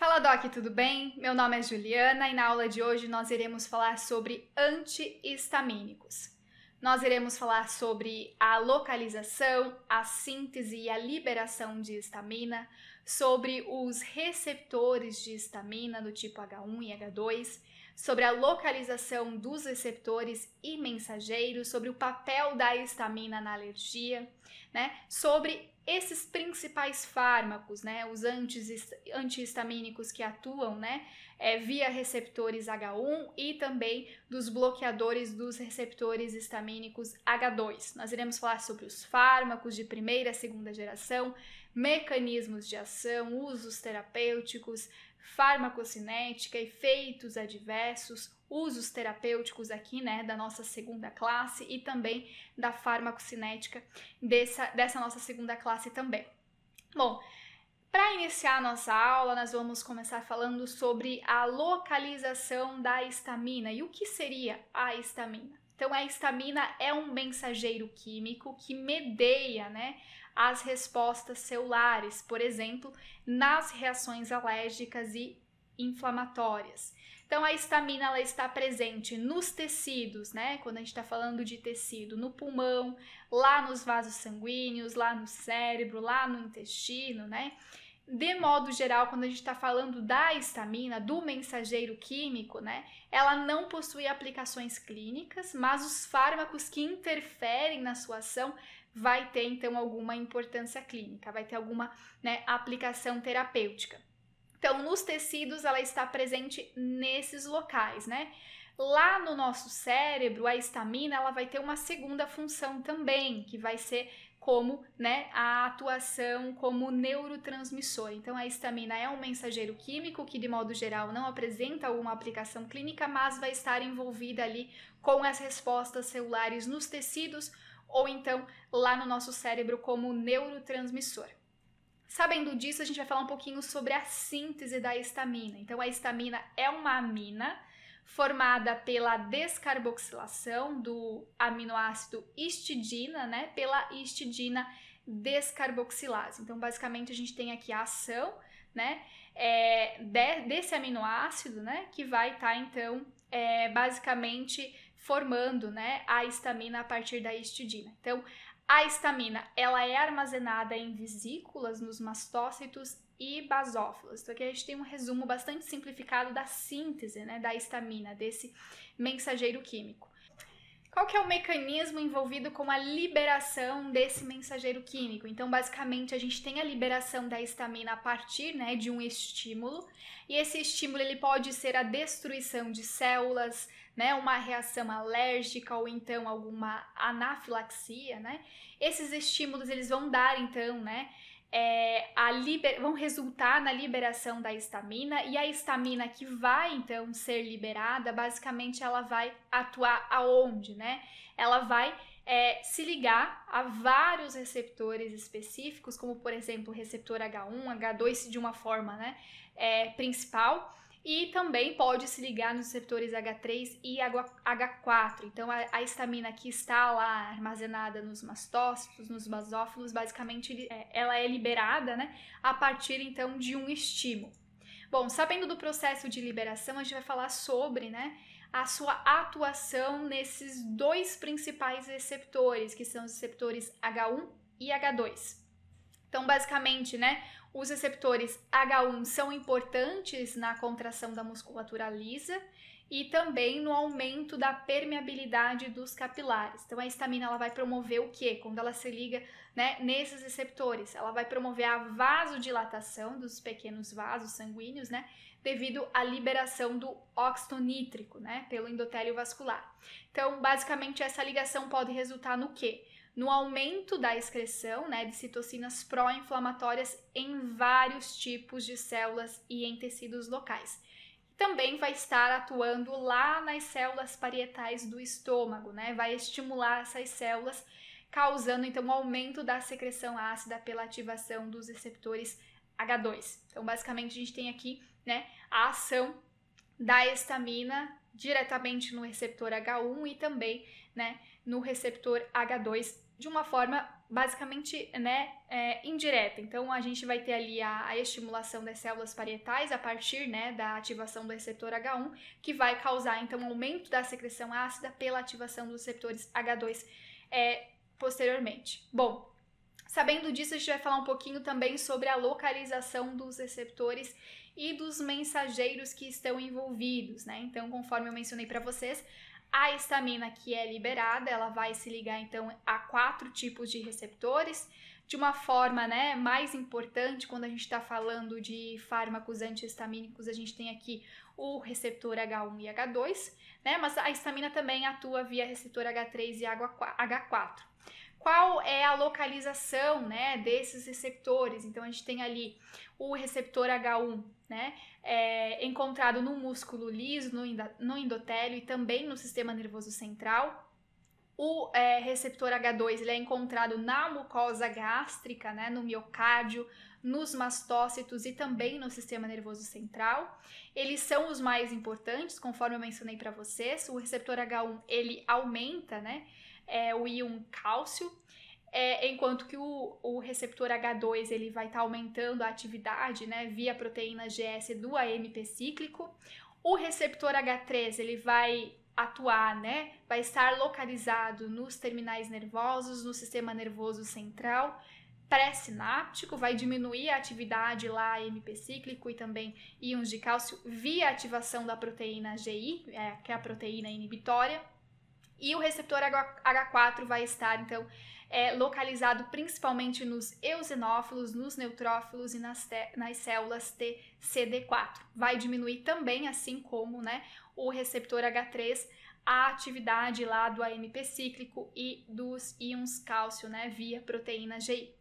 Fala Doc, tudo bem? Meu nome é Juliana e na aula de hoje nós iremos falar sobre antihistamínicos. Nós iremos falar sobre a localização, a síntese e a liberação de histamina, sobre os receptores de histamina do tipo H1 e H2, sobre a localização dos receptores e mensageiros, sobre o papel da histamina na alergia, sobre esses principais fármacos, os antihistamínicos que atuam, via receptores H1 e também dos bloqueadores dos receptores histamínicos H2. Nós iremos falar sobre os fármacos de primeira e segunda geração, mecanismos de ação, usos terapêuticos, farmacocinética, efeitos adversos, usos terapêuticos aqui, da nossa segunda classe e também da farmacocinética dessa nossa segunda classe também. Bom, para iniciar a nossa aula, nós vamos começar falando sobre a localização da histamina e o que seria a histamina. Então, a histamina é um mensageiro químico que medeia, as respostas celulares, por exemplo, nas reações alérgicas e inflamatórias. Então, a histamina ela está presente nos tecidos, quando a gente está falando de tecido, no pulmão, lá nos vasos sanguíneos, lá no cérebro, lá no intestino, De modo geral, quando a gente está falando da histamina, do mensageiro químico, ela não possui aplicações clínicas, mas os fármacos que interferem na sua ação vai ter, então, alguma importância clínica, vai ter alguma aplicação terapêutica. Então, nos tecidos, ela está presente nesses locais, Lá no nosso cérebro, a histamina ela vai ter uma segunda função também, que vai ser como a atuação como neurotransmissor. Então, a histamina é um mensageiro químico que, de modo geral, não apresenta alguma aplicação clínica, mas vai estar envolvida ali com as respostas celulares nos tecidos ou então lá no nosso cérebro como neurotransmissor. Sabendo disso, a gente vai falar um pouquinho sobre a síntese da histamina. Então, a histamina é uma amina formada pela descarboxilação do aminoácido histidina, pela histidina descarboxilase. Então, basicamente, a gente tem aqui a ação, desse aminoácido, que vai estar, então, basicamente formando, a histamina a partir da histidina. Então, a histamina, ela é armazenada em vesículas, nos mastócitos e basófilos. Então aqui a gente tem um resumo bastante simplificado da síntese, da histamina, desse mensageiro químico. Qual que é o mecanismo envolvido com a liberação desse mensageiro químico? Então, basicamente, a gente tem a liberação da histamina a partir, de um estímulo, e esse estímulo ele pode ser a destruição de células, uma reação alérgica ou então alguma anafilaxia, Esses estímulos eles vão dar, então, vão resultar na liberação da histamina, e a histamina que vai então ser liberada, basicamente ela vai atuar aonde, Ela vai se ligar a vários receptores específicos, como por exemplo o receptor H1, H2 de uma forma principal, e também pode se ligar nos receptores H3 e H4. Então, a histamina que está lá armazenada nos mastócitos, nos basófilos, basicamente ela é liberada, a partir, então, de um estímulo. Bom, sabendo do processo de liberação, a gente vai falar sobre, a sua atuação nesses dois principais receptores, que são os receptores H1 e H2. Então, basicamente, os receptores H1 são importantes na contração da musculatura lisa e também no aumento da permeabilidade dos capilares. Então, a histamina ela vai promover o quê? Quando ela se liga nesses receptores, ela vai promover a vasodilatação dos pequenos vasos sanguíneos, devido à liberação do óxido nítrico, pelo endotélio vascular. Então, basicamente, essa ligação pode resultar no quê? No aumento da excreção de citocinas pró-inflamatórias em vários tipos de células e em tecidos locais. Também vai estar atuando lá nas células parietais do estômago, vai estimular essas células, causando então um aumento da secreção ácida pela ativação dos receptores H2. Então, basicamente, a gente tem aqui a ação da histamina diretamente no receptor H1 e também no receptor H2 de uma forma basicamente, né, indireta. Então, a gente vai ter ali a estimulação das células parietais a partir, né, da ativação do receptor H1, que vai causar, então, um aumento da secreção ácida pela ativação dos receptores H2 posteriormente. Bom, sabendo disso, a gente vai falar um pouquinho também sobre a localização dos receptores e dos mensageiros que estão envolvidos, né? Então, conforme eu mencionei para vocês, a histamina que é liberada, ela vai se ligar, então, a 4 tipos de receptores, de uma forma, né, mais importante, quando a gente está falando de fármacos antihistamínicos, a gente tem aqui o receptor H1 e H2, né, mas a histamina também atua via receptor H3 e H4. Qual é a localização, né, desses receptores? Então, a gente tem ali o receptor H1, né, encontrado no músculo liso, no endotélio e também no sistema nervoso central. O receptor H2 ele é encontrado na mucosa gástrica, né, no miocárdio, nos mastócitos e também no sistema nervoso central. Eles são os mais importantes, conforme eu mencionei para vocês. O receptor H1 ele aumenta, né, o íon cálcio, enquanto que o receptor H2 ele vai estar aumentando a atividade, né, via proteína GS do AMP cíclico. O receptor H3 ele vai atuar, né, vai estar localizado nos terminais nervosos, no sistema nervoso central pré-sináptico, vai diminuir a atividade lá AMP cíclico e também íons de cálcio via ativação da proteína GI, que é a proteína inibitória. E o receptor H4 vai estar, então, localizado principalmente nos eosinófilos, nos neutrófilos e nas células TCD4. Vai diminuir também, assim como, né, o receptor H3, a atividade lá do AMP cíclico e dos íons cálcio, né, via proteína GI.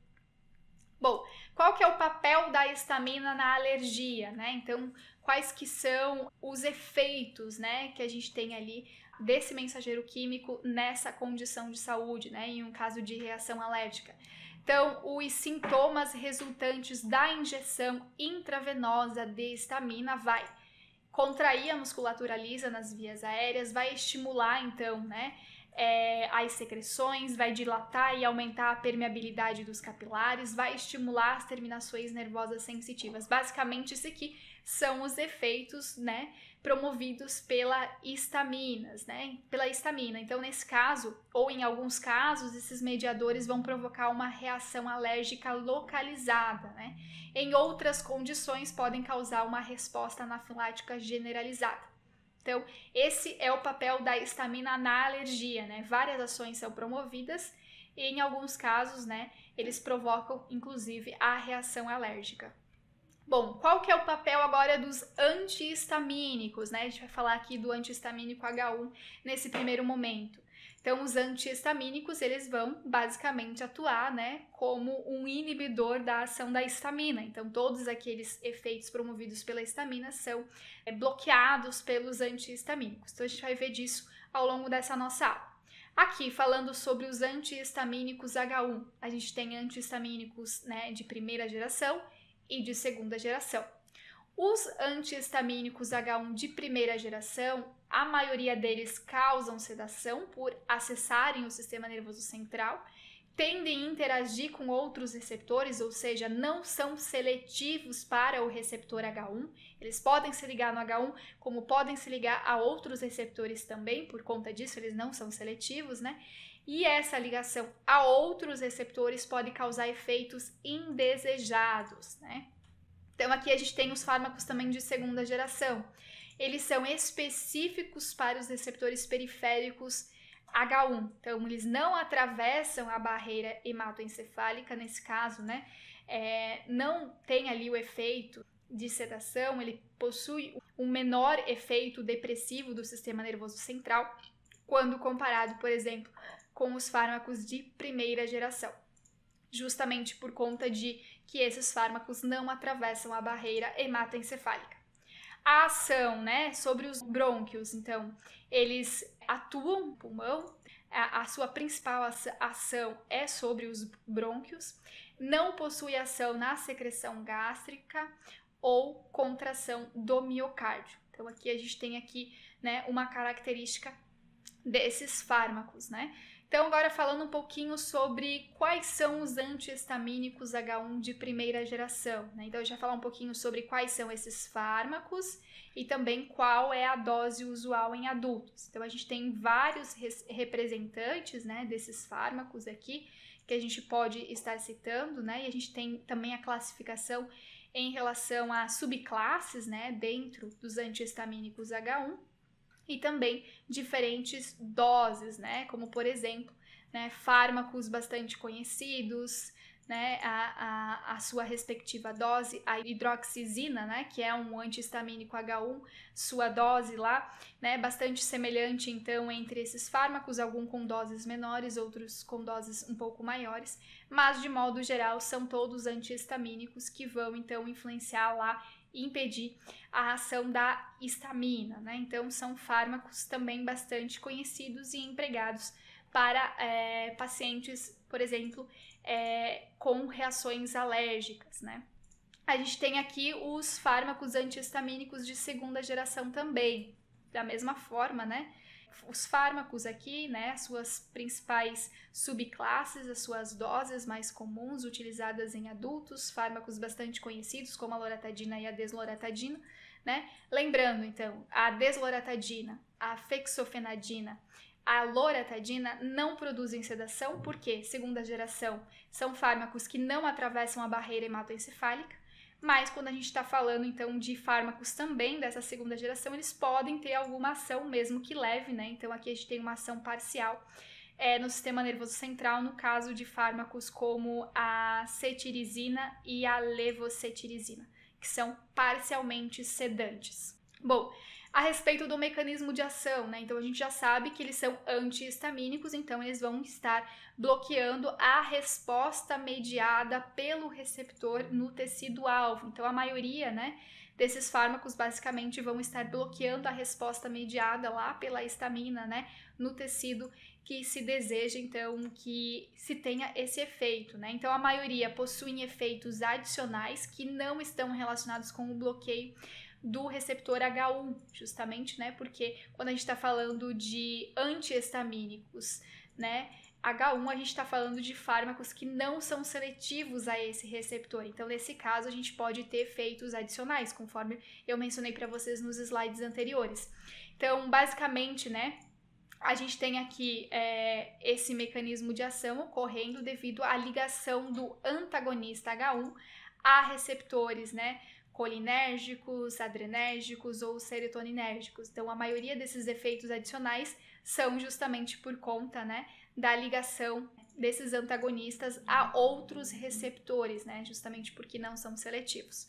Bom, qual que é o papel da histamina na alergia, né? Então, quais que são os efeitos, né, que a gente tem ali desse mensageiro químico nessa condição de saúde, né, em um caso de reação alérgica? Então, os sintomas resultantes da injeção intravenosa de histamina vai contrair a musculatura lisa nas vias aéreas, vai estimular, então, né, as secreções, vai dilatar e aumentar a permeabilidade dos capilares, vai estimular as terminações nervosas sensitivas. Basicamente, isso aqui são os efeitos, né, promovidos pela histamina. Então, nesse caso, ou em alguns casos, esses mediadores vão provocar uma reação alérgica localizada, né? Em outras condições, podem causar uma resposta anafilática generalizada. Então, esse é o papel da histamina na alergia, né? Várias ações são promovidas e, em alguns casos, né, eles provocam, inclusive, a reação alérgica. Bom, qual que é o papel agora dos antihistamínicos, né? A gente vai falar aqui do antihistamínico H1 nesse primeiro momento. Então, os antihistamínicos, eles vão basicamente atuar, né, como um inibidor da ação da histamina. Então, todos aqueles efeitos promovidos pela histamina são bloqueados pelos antihistamínicos. Então, a gente vai ver disso ao longo dessa nossa aula. Aqui, falando sobre os antihistamínicos H1, a gente tem antihistamínicos, né, de primeira geração e de segunda geração. Os antihistamínicos H1 de primeira geração, a maioria deles causam sedação por acessarem o sistema nervoso central, tendem a interagir com outros receptores, ou seja, não são seletivos para o receptor H1. Eles podem se ligar no H1, como podem se ligar a outros receptores também, por conta disso eles não são seletivos, né? E essa ligação a outros receptores pode causar efeitos indesejados, né? Então, aqui a gente tem os fármacos também de segunda geração. Eles são específicos para os receptores periféricos H1. Então, eles não atravessam a barreira hematoencefálica, nesse caso, né? Não tem ali o efeito de sedação, ele possui um menor efeito depressivo do sistema nervoso central, quando comparado, por exemplo, com os fármacos de primeira geração. Justamente por conta de que esses fármacos não atravessam a barreira hematoencefálica. A ação, né, sobre os brônquios, então, eles atuam no pulmão, a sua principal ação é sobre os brônquios, não possui ação na secreção gástrica ou contração do miocárdio. Então, aqui a gente tem aqui, né, uma característica desses fármacos, né? Então, agora falando um pouquinho sobre quais são os antihistamínicos H1 de primeira geração, né? Então, eu já falar um pouquinho sobre quais são esses fármacos e também qual é a dose usual em adultos. Então, a gente tem vários representantes, né, desses fármacos aqui que a gente pode estar citando, né? E a gente tem também a classificação em relação a subclasses, né, dentro dos antihistamínicos H1. E também diferentes doses, né? Como, por exemplo, né, fármacos bastante conhecidos, né, a sua respectiva dose, a hidroxizina, né, que é um antihistamínico H1, sua dose lá, né, bastante semelhante, então, entre esses fármacos, alguns com doses menores, outros com doses um pouco maiores, mas, de modo geral, são todos antihistamínicos que vão, então, influenciar lá e impedir a ação da histamina, né? Então, são fármacos também bastante conhecidos e empregados para pacientes, por exemplo, com reações alérgicas, né? A gente tem aqui os fármacos antihistamínicos de segunda geração também, da mesma forma, né? Os fármacos aqui, né, as suas principais subclasses, as suas doses mais comuns utilizadas em adultos, fármacos bastante conhecidos como a loratadina e a desloratadina, né? Lembrando, então, a desloratadina, a fexofenadina, a loratadina não produzem sedação, porque, segunda geração, são fármacos que não atravessam a barreira hematoencefálica. Mas quando a gente está falando, então, de fármacos também dessa segunda geração, eles podem ter alguma ação, mesmo que leve, né? Então, aqui a gente tem uma ação parcial no sistema nervoso central, no caso de fármacos como a cetirizina e a levocetirizina, que são parcialmente sedantes. Bom, a respeito do mecanismo de ação, né? Então, a gente já sabe que eles são antihistamínicos, então eles vão estar bloqueando a resposta mediada pelo receptor no tecido-alvo. Então, a maioria, né, desses fármacos basicamente vão estar bloqueando a resposta mediada lá pela histamina, né, no tecido que se deseja, então, que se tenha esse efeito, né? Então, a maioria possuem efeitos adicionais que não estão relacionados com o bloqueio do receptor H1, justamente, né? Porque quando a gente está falando de antihistamínicos, né? H1, a gente está falando de fármacos que não são seletivos a esse receptor. Então, nesse caso, a gente pode ter efeitos adicionais, conforme eu mencionei para vocês nos slides anteriores. Então, basicamente, né? A gente tem aqui esse mecanismo de ação ocorrendo devido à ligação do antagonista H1 a receptores, né? Colinérgicos, adrenérgicos ou serotoninérgicos. Então, a maioria desses efeitos adicionais são justamente por conta, né, da ligação desses antagonistas a outros receptores, né, justamente porque não são seletivos.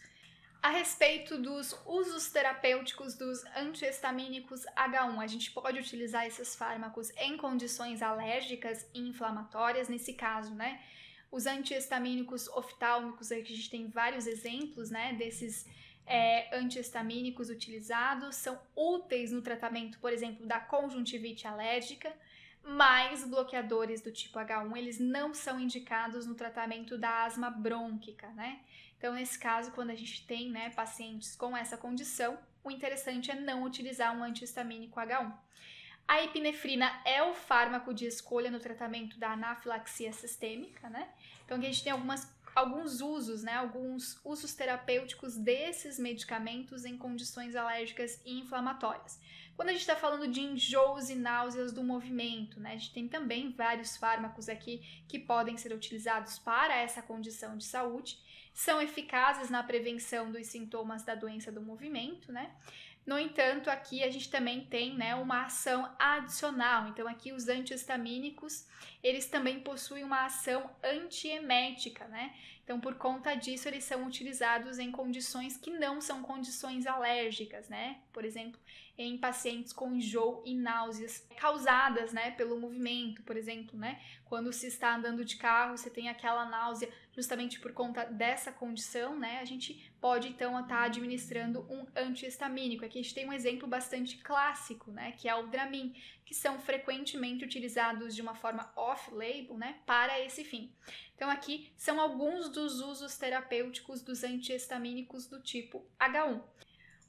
A respeito dos usos terapêuticos dos antihistamínicos H1, a gente pode utilizar esses fármacos em condições alérgicas e inflamatórias, nesse caso, né? Os antihistamínicos oftálmicos, aqui a gente tem vários exemplos, né, desses antihistamínicos utilizados, são úteis no tratamento, por exemplo, da conjuntivite alérgica, mas bloqueadores do tipo H1, eles não são indicados no tratamento da asma brônquica, né? Então, nesse caso, quando a gente tem, né, pacientes com essa condição, o interessante é não utilizar um antihistamínico H1. A epinefrina é o fármaco de escolha no tratamento da anafilaxia sistêmica, né? Então, aqui a gente tem alguns usos, né? Alguns usos terapêuticos desses medicamentos em condições alérgicas e inflamatórias. Quando a gente está falando de enjoos e náuseas do movimento, né? A gente tem também vários fármacos aqui que podem ser utilizados para essa condição de saúde. São eficazes na prevenção dos sintomas da doença do movimento, né? No entanto, aqui a gente também tem, né, uma ação adicional. Então, aqui os antihistamínicos, eles também possuem uma ação antiemética, né? Então, por conta disso, eles são utilizados em condições que não são condições alérgicas, né? Por exemplo, em pacientes com enjoo e náuseas causadas, né, pelo movimento, por exemplo, né? Quando se está andando de carro, você tem aquela náusea justamente por conta dessa condição, né? A gente pode, então, estar administrando um antihistamínico. Aqui a gente tem um exemplo bastante clássico, né? Que é o Dramin, que são frequentemente utilizados de uma forma off-label, né? Para esse fim. Então, aqui são alguns dos usos terapêuticos dos antihistamínicos do tipo H1.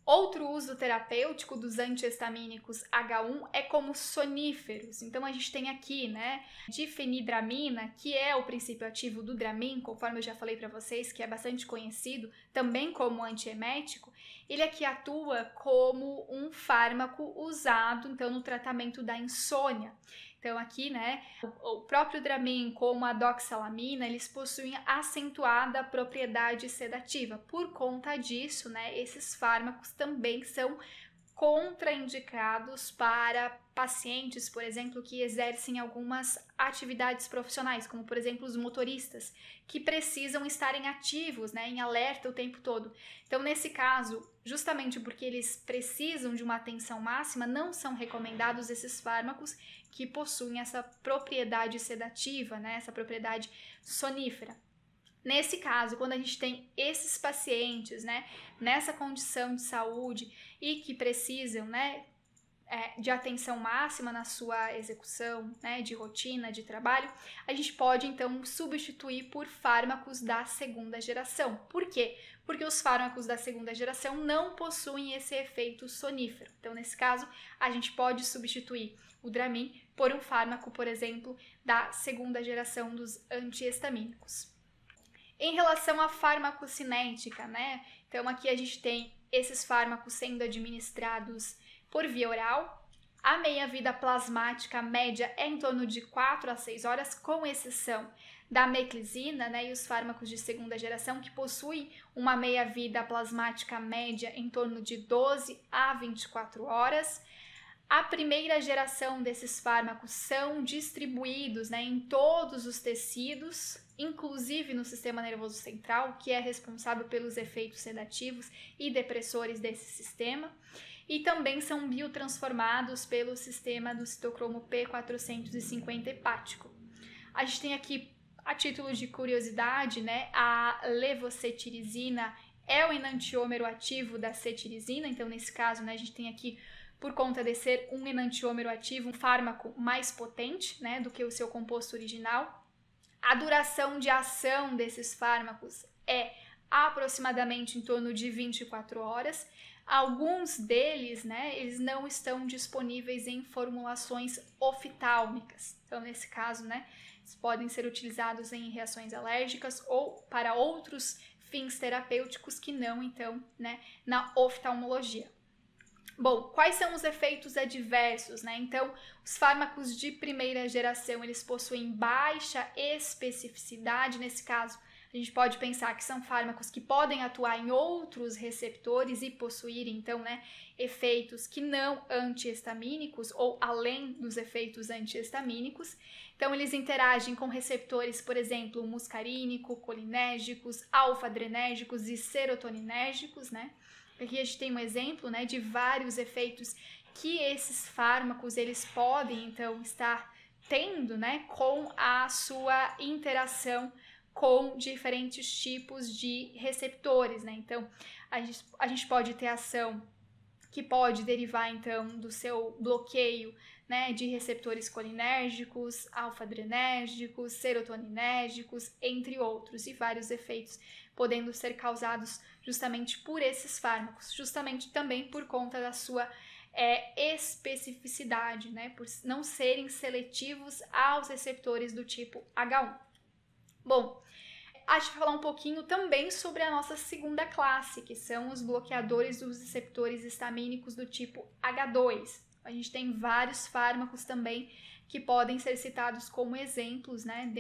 Outro uso terapêutico dos antihistamínicos H1 é como soníferos. Então a gente tem aqui, né, difenidramina, que é o princípio ativo do Dramin, conforme eu já falei para vocês, que é bastante conhecido, também como antiemético. Ele aqui atua como um fármaco usado, então, no tratamento da insônia. Então aqui, né, o próprio Dramin como a doxalamina, eles possuem acentuada propriedade sedativa. Por conta disso, né, esses fármacos também são contraindicados para pacientes, por exemplo, que exercem algumas atividades profissionais, como por exemplo os motoristas, que precisam estarem ativos, né, em alerta o tempo todo. Então, nesse caso, justamente porque eles precisam de uma atenção máxima, não são recomendados esses fármacos que possuem essa propriedade sedativa, né, essa propriedade sonífera. Nesse caso, quando a gente tem esses pacientes, né, nessa condição de saúde e que precisam, né, de atenção máxima na sua execução, né, de rotina, de trabalho, a gente pode então substituir por fármacos da segunda geração. Por quê? Porque os fármacos da segunda geração não possuem esse efeito sonífero. Então, nesse caso, a gente pode substituir o Dramin por um fármaco, por exemplo, da segunda geração dos antihistamínicos. Em relação à farmacocinética, né? Então aqui a gente tem esses fármacos sendo administrados por via oral. A meia-vida plasmática média é em torno de 4 a 6 horas, com exceção da meclizina, né, e os fármacos de segunda geração que possuem uma meia-vida plasmática média em torno de 12 a 24 horas. A primeira geração desses fármacos são distribuídos, né, em todos os tecidos, inclusive no sistema nervoso central, que é responsável pelos efeitos sedativos e depressores desse sistema, e também são biotransformados pelo sistema do citocromo P450 hepático. A gente tem aqui, a título de curiosidade, né, a levocetirizina é o enantiômero ativo da cetirizina, então nesse caso, né, a gente tem aqui, por conta de ser um enantiômero ativo, um fármaco mais potente, né, do que o seu composto original. A duração de ação desses fármacos é aproximadamente em torno de 24 horas. Alguns deles, né, eles não estão disponíveis em formulações oftálmicas. Então, nesse caso, né, eles podem ser utilizados em reações alérgicas ou para outros fins terapêuticos que não, então, né, na oftalmologia. Bom, quais são os efeitos adversos, né? Então, os fármacos de primeira geração, eles possuem baixa especificidade. Nesse caso, a gente pode pensar que são fármacos que podem atuar em outros receptores e possuir, então, né, efeitos que não antihistamínicos ou além dos efeitos antihistamínicos. Então, eles interagem com receptores, por exemplo, muscarínico, colinérgicos, alfa-adrenérgicos e serotoninérgicos, né? Aqui a gente tem um exemplo, né, de vários efeitos que esses fármacos eles podem então estar tendo, né, com a sua interação com diferentes tipos de receptores, né? Então a gente pode ter ação que pode derivar então do seu bloqueio, né, de receptores colinérgicos, alfa-adrenérgicos, serotoninérgicos, entre outros, e vários efeitos podendo ser causados justamente por esses fármacos, justamente também por conta da sua especificidade, né, por não serem seletivos aos receptores do tipo H1. Bom, a gente vai falar um pouquinho também sobre a nossa segunda classe, que são os bloqueadores dos receptores histamínicos do tipo H2. A gente tem vários fármacos também que podem ser citados como exemplos, né,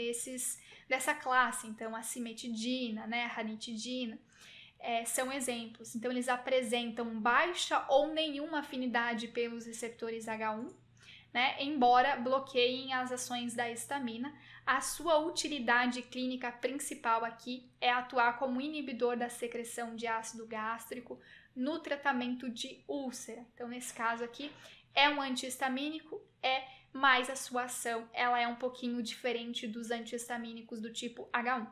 dessa classe. Então, a cimetidina, né, a ranitidina, são exemplos. Então, eles apresentam baixa ou nenhuma afinidade pelos receptores H1, né, embora bloqueiem as ações da histamina. A sua utilidade clínica principal aqui é atuar como inibidor da secreção de ácido gástrico no tratamento de úlcera. Então, nesse caso aqui, é um antihistamínico, mas a sua ação ela é um pouquinho diferente dos antihistamínicos do tipo H1.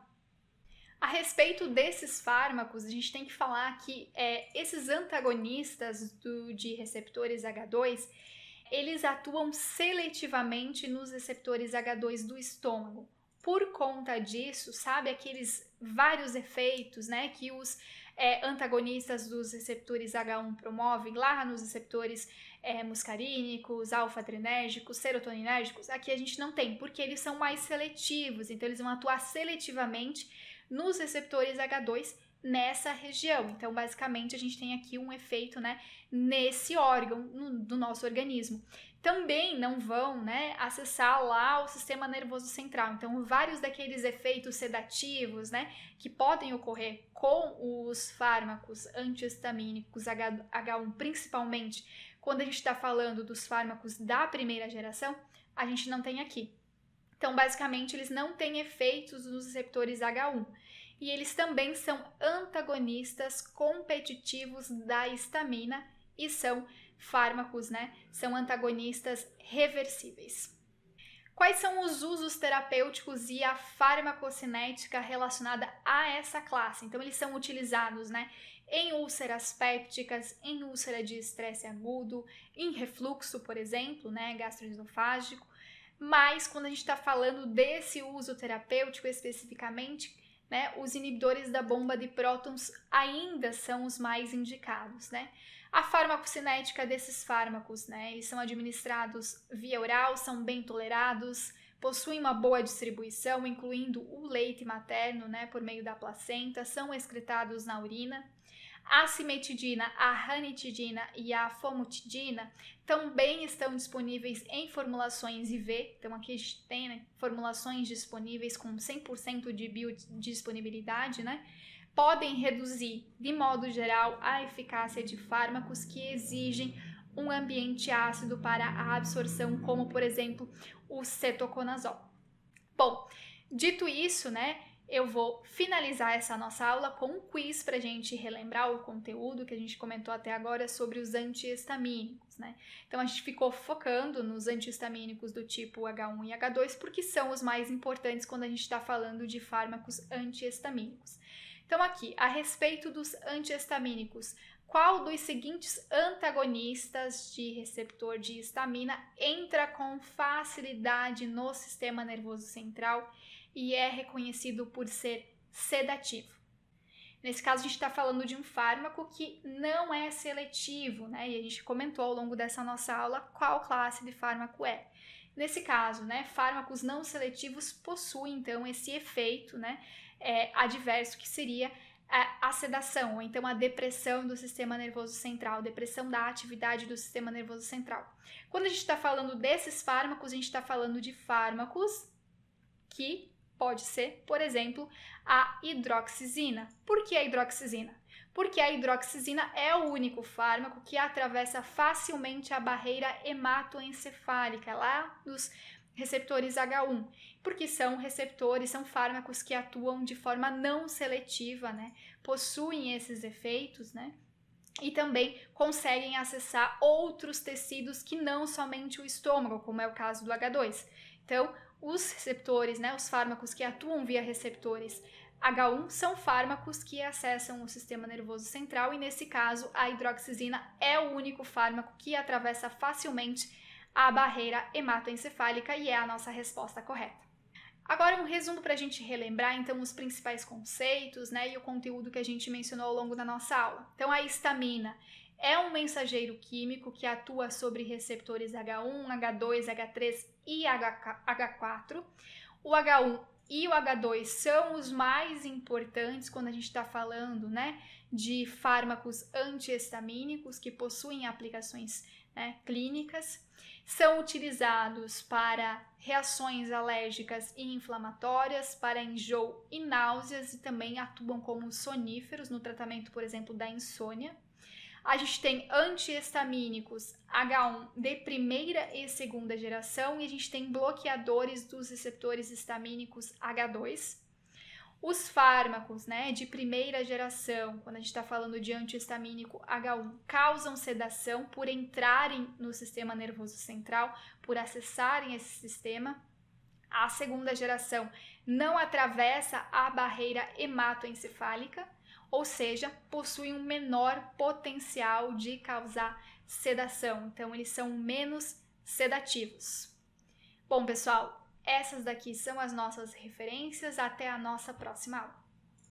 A respeito desses fármacos, a gente tem que falar que esses antagonistas de receptores H2, eles atuam seletivamente nos receptores H2 do estômago. Por conta disso, sabe aqueles vários efeitos, né, que os antagonistas dos receptores H1 promovem lá nos receptores muscarínicos, alfa-adrenérgicos, serotoninérgicos. Aqui a gente não tem, porque eles são mais seletivos, então eles vão atuar seletivamente nos receptores H2 nessa região. Então, basicamente, a gente tem aqui um efeito, né, nesse órgão do nosso organismo. Também não vão, né, acessar lá o sistema nervoso central. Então, vários daqueles efeitos sedativos, né, que podem ocorrer com os fármacos antihistamínicos H1, principalmente quando a gente está falando dos fármacos da primeira geração, a gente não tem aqui. Então, basicamente, eles não têm efeitos nos receptores H1. E eles também são antagonistas competitivos da histamina e são fármacos, né? São antagonistas reversíveis. Quais são os usos terapêuticos e a farmacocinética relacionada a essa classe? Então, eles são utilizados, né, em úlceras pépticas, em úlcera de estresse agudo, em refluxo, por exemplo, né, gastroesofágico. Mas, quando a gente está falando desse uso terapêutico especificamente, né, os inibidores da bomba de prótons ainda são os mais indicados, né? A farmacocinética desses fármacos, né, eles são administrados via oral, são bem tolerados, possuem uma boa distribuição, incluindo o leite materno, né, por meio da placenta, são excretados na urina. A cimetidina, a ranitidina e a famotidina também estão disponíveis em formulações IV. Então, aqui a gente tem, né, formulações disponíveis com 100% de biodisponibilidade, né? Podem reduzir, de modo geral, a eficácia de fármacos que exigem um ambiente ácido para a absorção, como, por exemplo, o cetoconazol. Bom, dito isso, né, eu vou finalizar essa nossa aula com um quiz para a gente relembrar o conteúdo que a gente comentou até agora sobre os antihistamínicos, né? Então, a gente ficou focando nos antihistamínicos do tipo H1 e H2 porque são os mais importantes quando a gente está falando de fármacos antihistamínicos. Então, aqui, a respeito dos antihistamínicos, qual dos seguintes antagonistas de receptor de histamina entra com facilidade no sistema nervoso central e é reconhecido por ser sedativo? Nesse caso, a gente está falando de um fármaco que não é seletivo, né? E a gente comentou ao longo dessa nossa aula qual classe de fármaco é. Nesse caso, né, fármacos não seletivos possuem, então, esse efeito, né, adverso, que seria a sedação, ou então a depressão do sistema nervoso central, depressão da atividade do sistema nervoso central. Quando a gente está falando desses fármacos, a gente está falando de fármacos que pode ser, por exemplo, a hidroxizina. Por que a hidroxizina? Porque a hidroxizina é o único fármaco que atravessa facilmente a barreira hematoencefálica, lá dos receptores H1, porque são receptores, são fármacos que atuam de forma não seletiva, né? Possuem esses efeitos, né? E também conseguem acessar outros tecidos que não somente o estômago, como é o caso do H2. Então, os receptores, né, os fármacos que atuam via receptores H1 são fármacos que acessam o sistema nervoso central e, nesse caso, a hidroxizina é o único fármaco que atravessa facilmente a barreira hematoencefálica e é a nossa resposta correta. Agora, um resumo para a gente relembrar, então, os principais conceitos, né, e o conteúdo que a gente mencionou ao longo da nossa aula. Então, a histamina é um mensageiro químico que atua sobre receptores H1, H2, H3 e H4. O H1 e o H2 são os mais importantes quando a gente está falando, né, de fármacos antihistamínicos que possuem aplicações, né, clínicas. São utilizados para reações alérgicas e inflamatórias, para enjoo e náuseas, e também atuam como soníferos no tratamento, por exemplo, da insônia. A gente tem antihistamínicos H1 de primeira e segunda geração e a gente tem bloqueadores dos receptores histamínicos H2. Os fármacos, né, de primeira geração, quando a gente está falando de antihistamínico H1, causam sedação por entrarem no sistema nervoso central, por acessarem esse sistema. A segunda geração não atravessa a barreira hematoencefálica, ou seja, possuem um menor potencial de causar sedação. Então, eles são menos sedativos. Bom, pessoal, essas daqui são as nossas referências. Até a nossa próxima aula.